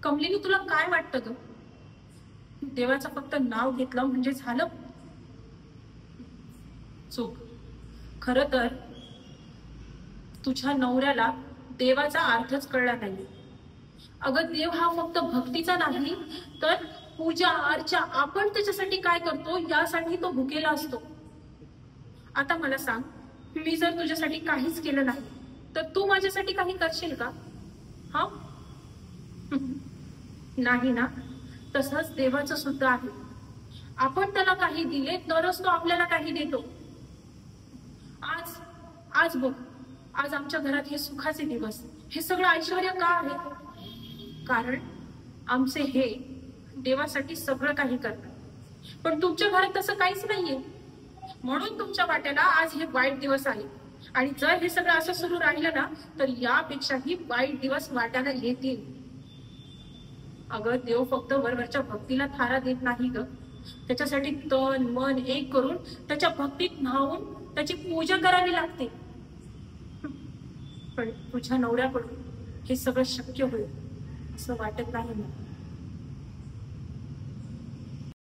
कमलिनी, तुला काय वाटतं ग? देवाचं फक्त नाव घेतलं म्हणजे झालं? चूक. खर तर तुझ्या नवऱ्याला देवाचा अर्थच कळला नाही. अगं, देव हा फक्त भक्तीचा नाही, तर पूजा अर्चा आपण त्याच्यासाठी काय करतो यासाठी तो भुकेला असतो. आता मला सांग, मी जर तुझ्यासाठी काहीच केलं नाही तर तू माझ्यासाठी काही करशील का? हा? नाही ना. तसंच देवाचं सुद्धा आहे. आपण त्याला काही दिले तरच तो आपल्याला काही देतो. आज आज बघ, आज आमच्या घरात हे सुखाचे दिवस, हे सगळं ऐश्वर्य का आहे? कारण आमचे हे देवासाठी सगळं काही करतात. पण तुमच्या घरात तसं काहीच नाहीये, म्हणून तुमच्या वाट्याला आज हे वाईट दिवस आले. आणि जर हे सगळं असं सुरू राहिलं ना, तर यापेक्षाही वाईट दिवस वाट्याला येतील. अगं, देव फक्त वरवरच्या भक्तीला थारा देत नाही ग, त्याच्यासाठी तन मन एक करून त्याच्या भक्तीत न्हावून त्याची पूजा करावी लागते. पण तुझ्या नवऱ्याकडून हे सगळं शक्य होईल असं वाटत नाही मला.